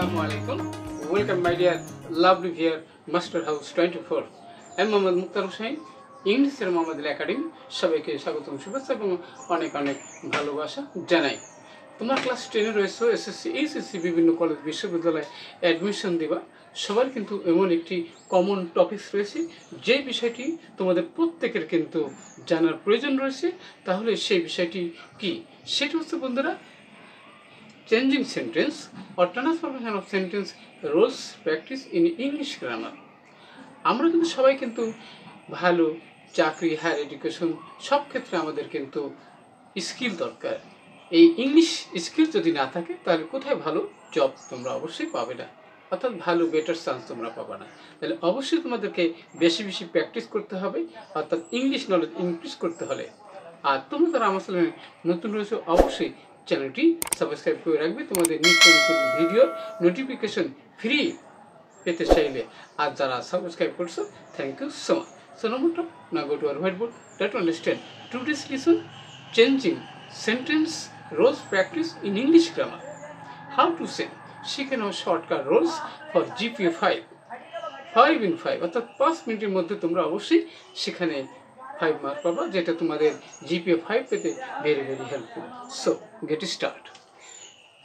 Assalamualaikum. Welcome my dear lovely here Master House 24. আমি মোহাম্মদ মুক্তার হোসেন ইংলিশের Mohammad academy সবাইকে স্বাগতম শুভেচ্ছা এবং অনেক অনেক ভালোবাসা জানাই। তোমরা ক্লাস 10 রয়েছো এসএসসি এইচএসসি বিভিন্ন কলেজ বিশ্ববিদ্যালয়ে অ্যাডমিশন দিবা সবার কিন্তু এমন একটি কমন টপিকস রয়েছে যে বিষয়টি তোমাদের প্রত্যেকের কিন্তু জানার প্রয়োজন রয়েছে। তাহলে সেই বিষয়টি কি সেটা হচ্ছে বন্ধুরা changing sentence or transformation of sentence rules practice in English grammar. আমরা কিন্তু সবাই কিন্তু ভালো চাকরি হায়ার এডুকেশন সব ক্ষেত্রে আমাদের কিন্তু স্কিল দরকার। এই ইংলিশ স্কিল যদি না থাকে তাহলে কোথায় ভালো জব তোমরা অবশ্যই পাবে না, অর্থাৎ ভালো বেটার চান্স তোমরা পাবে না। তাহলে অবশ্যই তোমাদেরকে বেশি বেশি প্র্যাকটিস করতে হবে, অর্থাৎ ইংলিশ নলেজ ইনক্রিজ করতে হলে। আর তোমরা যারা আমার চ্যানেলে নতুন রয়েছে অবশ্যই চ্যানেলটি সাবস্ক্রাইব করে রাখবে তোমাদের নিত্য নতুন ভিডিও নোটিফিকেশন ফ্রি পেতে চাইলে। আর যারা সাবস্ক্রাইব করছো thank you so much. So নম্বরটা না go to our white board try to understand today's lesson changing sentence rules practice in English grammar. How to say শিখে নাও shortcut rules for GPA 5 in 5 অর্থাৎ 5 মিনিটের মধ্যে তোমরা অবশ্যই সেখানে 5 মার্ক পাবা, যেটা তোমাদের জিপিএ 5 পেতে very very helpful. So get start.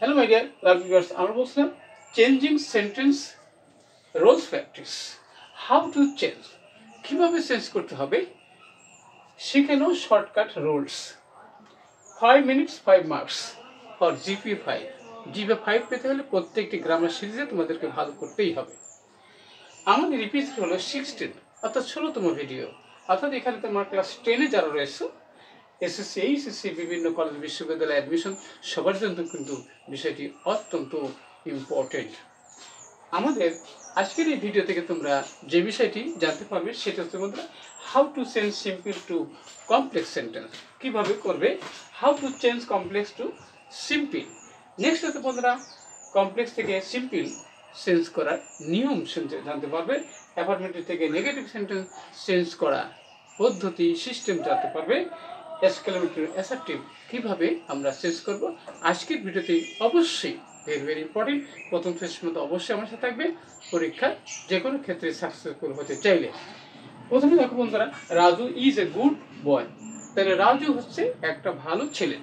Hello my dear love viewers, আমরা বলছিলাম changing sentence rules practice. How to change, কীভাবে চেঞ্জ করতে হবে শিখে নাও shortcut rules. 5 minutes 5 marks for GPA 5। GPA 5 পেতে হলে প্রত্যেকটি গ্রামার সিরিজে তোমাদেরকে ভালো করতেই হবে। আমাদের এপিসোড হলো 16 অর্থাৎ 16তম ভিডিও। অর্থাৎ এখানে তোমার ক্লাস 10-এ যারা রয়েছে এসএসসি এইচএসসি বিভিন্ন কলেজ বিশ্ববিদ্যালয়ে অ্যাডমিশন সবার জন্য কিন্তু বিষয়টি অত্যন্ত ইম্পর্টেন্ট। আমাদের আজকের এই ভিডিও থেকে তোমরা যে বিষয়টি জানতে পারবে সেটা হচ্ছে বন্ধুরা how to change simple to complex sentence. কীভাবে করবে how to change complex to simple. Next হচ্ছে বন্ধুরা কমপ্লেক্স থেকে সিম্পল চেঞ্জ করার নিয়ম জানতে পারবে। অ্যাফার্মেটিভ থেকে নেগেটিভ সেন্টেন্স চেঞ্জ করা পদ্ধতি সিস্টেম জানতে পারবে। এক্সক্লেমেটরি অ্যাসার্টিভ কীভাবে আমরা চেঞ্জ করব আজকের ভিডিওতে অবশ্যই ভেরি ভেরি ইম্পর্টেন্ট। প্রথম শেষ মতো অবশ্যই আমার সাথে থাকবে পরীক্ষা যে কোনো ক্ষেত্রে সাকসেসফুল হতে চাইলে। প্রথমে দেখো বন্ধুরা Raju is a good boy. তাহলে রাজু হচ্ছে একটা ভালো ছেলে।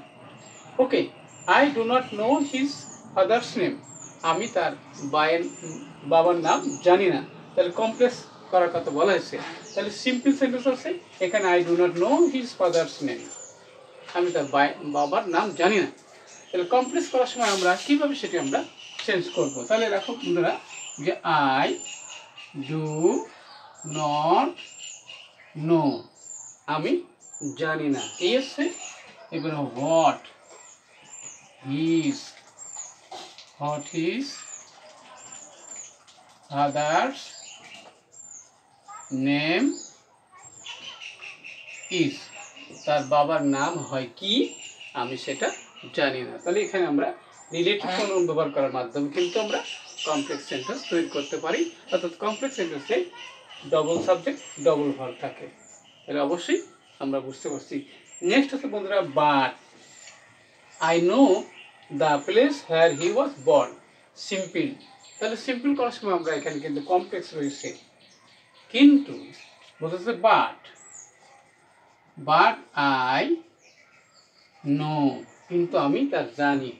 Okay, I do not know his father's name. আমি তার বাবার নাম জানি না। তাহলে কমপ্লেক্স করার কথা বলা হয়েছে। তাহলে সিম্পল সেন্টেন্স আছে এখানে I do not know his father's name, আমি তার বাবার নাম জানি না। তাহলে কমপ্লেক্স করার সময় আমরা কীভাবে সেটি আমরা চেঞ্জ করব। তাহলে দেখো বন্ধুরা যে আই ডু নট নো, আমি জানি না। এই আছে এবার what his father's name is, তার বাবার নাম হয় কি আমি সেটা জানি না। তাহলে এখানে আমরা রিলেটিভ প্রোনাউন ব্যবহার করার মাধ্যমে কিন্তু আমরা কমপ্লেক্স সেন্টেন্স তৈরি করতে পারি। অর্থাৎ কমপ্লেক্স সেন্টেন্সে ডবল সাবজেক্ট ডবল ভার্ব থাকে। তাহলে অবশ্যই আমরা বুঝতে পারছি। নেক্সট হচ্ছে বন্ধুরা but, I know the place where he was born. Simple, তাহলে সিম্পল করার সময় আমরা এখানে কিন্তু কমপ্লেক্স রয়েছে কিন্তু বলতেছে বাট আই নো, কিন্তু আমি তার জানি।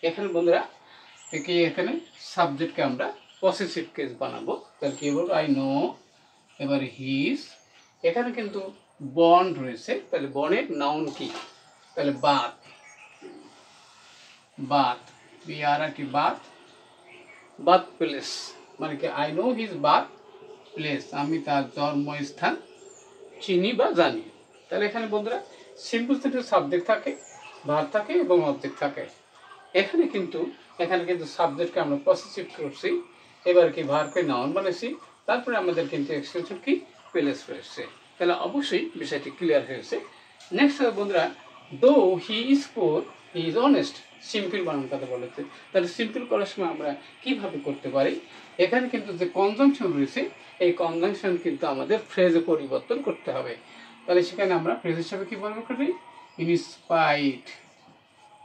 এখানে বন্ধুরা এখানে সাবজেক্টকে আমরা পসেসিভ কেস বানাবো। তাহলে কি বলবো আই নো, এবার হিজ, এখানে কিন্তু বর্ন রয়েছে। তাহলে বর্নের নাউন কি, তাহলে বাথ বাথ প্লেস, মানে কি I know his birth place, আমি তার জন্মস্থান চিনি বা জানি। তাহলে এখানে বন্ধুরা সিম্পল সেন্টেন্স সাবজেক্ট থাকে, ভার্ব থাকে এবং অবজেক্ট থাকে। এখানে কিন্তু সাবজেক্টকে আমরা পসেসিভ করছি, এবার কি ভার্বকে নাউন বানাইছি, তারপরে আমাদের কিন্তু এক্সটেনশন কি প্লেস রয়েছে। তাহলে অবশ্যই বিষয়টি ক্লিয়ার হয়েছে। নেক্সট বন্ধুরা দো he is poor he is honest. Simple বানানোর কথা বলেছে। তাহলে সিম্পল করার সময় আমরা কিভাবে করতে পারি, এখানে কিন্তু যে কনজাংশন রয়েছে এই কনজাংশন কিন্তু আমাদের ফ্রেজে পরিবর্তন করতে হবে। তাহলে সেখানে আমরা ফ্রেজ হিসাবে কী ব্যবহার করি,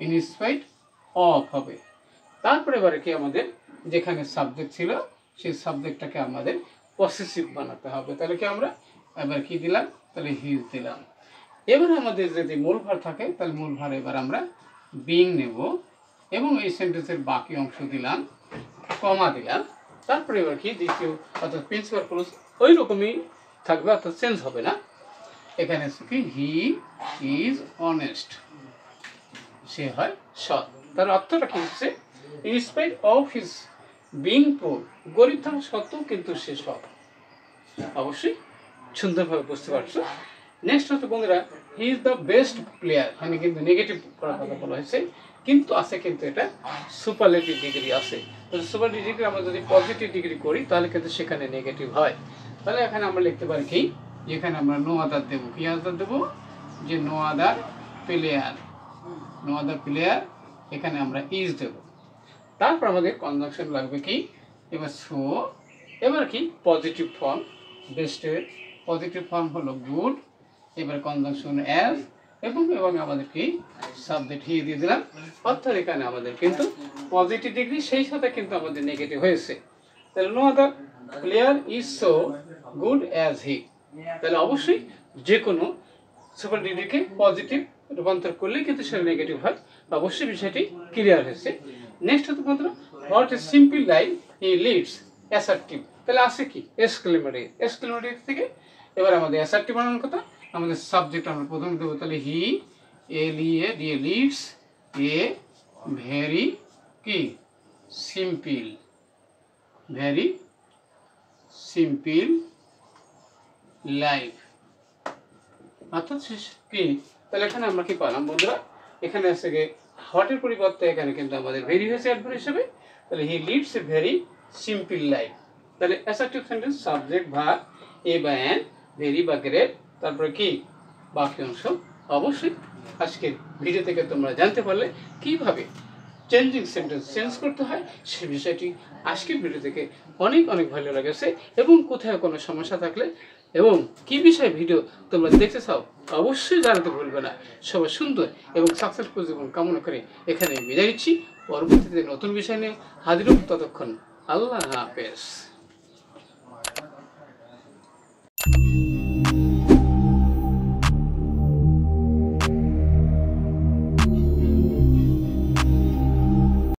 ইনস্পাইট অফ হবে। তারপরে এবারে কি আমাদের যেখানে সাবজেক্ট ছিল সেই সাবজেক্টটাকে আমাদের পসেসিভ বানাতে হবে। তাহলে কি আমরা এবার কি দিলাম, তাহলে হিজ দিলাম। এবার আমাদের যদি মূল ভার থাকে তাহলে মূল ভার এবার আমরা বিং নেব এবং এই সেন্টেন্সের বাকি অংশ দিলাম, কমা দিলাম। তারপরে এবার কি দ্বিতীয় অর্থাৎ প্রিন্সিপাল ক্লজ ওই রকমই থাকবে, অর্থাৎ চেঞ্জ হবে না। এখানে কি হি ইজ অনেস্ট, সে হয় সৎ। তার অর্থটা কি হচ্ছে, in spite of his being poor, গরিব থাকা সত্ত্বেও কিন্তু সে সৎ। অবশ্যই সুন্দরভাবে বুঝতে পারছো। নেক্সট হচ্ছে বন্ধুরা, he is the best player, এখানে কিন্তু নেগেটিভ করার কথা বলা হয়েছে, কিন্তু আছে কিন্তু এটা সুপারলেটিভ ডিগ্রি আছে। সুপারলেটিভ ডিগ্রি আমরা যদি পজিটিভ ডিগ্রি করি তাহলে কিন্তু সেখানে নেগেটিভ হয়। তাহলে এখানে আমরা লিখতে পারি কি, যেখানে আমরা নো আদার দেবো, কি আদার দেবো, যে no other player, no other player, এখানে আমরা ইজ দেব। তারপর আমাদের কনজাংশন লাগবে কি, এবার সো, এবার কি পজিটিভ ফর্ম, বেস্টের পজিটিভ ফর্ম হলো গুড, এবার কনজাংশন অ্যাজ, এবং আমাদের কি সাবজেক্ট হি দিয়ে দিলাম। অর্থাৎ এখানে আমাদের কিন্তু পজিটিভ ডিগ্রি, সেই সাথে কিন্তু আমাদের নেগেটিভ হয়েছে। তাহলে no other player is so good as he, তাহলে অবশ্যই যে কোনো সুপার ডিগ্রিকে পজিটিভ রূপান্তর করলে কিন্তু সেটা নেগেটিভ হয়। অবশ্যই বিষয়টি ক্লিয়ার হয়েছে। নেক্সট হতে বন্ধুরা, what a simple life he leads, assertive, তাহলে আছে কি এক্সক্লেমেটরি, এক্সক্লেমেটরি থেকে এবার আমাদের অ্যাসার্টিভ বানানোর কথা। আমাদের সাবজেক্ট আমরা প্রথমে দেবো, তাহলে হি লিডস এ ভেরি কি সিম্পল, ভেরি সিম্পল লাইফ, অর্থাৎ কি, তাহলে এখানে আমরা কি পালাম বন্ধুরা, এখানে আছে গিয়ে হটের পরিবর্তে এখানে কিন্তু আমাদের ভেরি হয়েছে অ্যাডভার্ব হিসেবে। তাহলে he leads a very simple life. তাহলে অ্যাসার্টিভ সেন্টেন্স সাবজেক্ট ভার্ব এ বা অ্যান, ভেরি বা গ্রেট, তারপরে কি বাকি অংশ। অবশ্যই আজকের ভিডিও থেকে তোমরা জানতে পারলে কিভাবে চেঞ্জিং সেন্টেন্স চেঞ্জ করতে হয়, সে বিষয়টি আজকের ভিডিও থেকে অনেক অনেক ভালো লেগেছে। এবং কোথাও কোনো সমস্যা থাকলে এবং কি বিষয়ে ভিডিও তোমরা দেখতে চাও অবশ্যই জানাতে ভুলবে না। সবাই সুন্দর এবং সাকসেসফুল জীবন কামনা করে এখানে বিদায় নিচ্ছি। পরবর্তীতে নতুন বিষয় নিয়ে হাজির হব, ততক্ষণ আল্লাহ হাফেজ।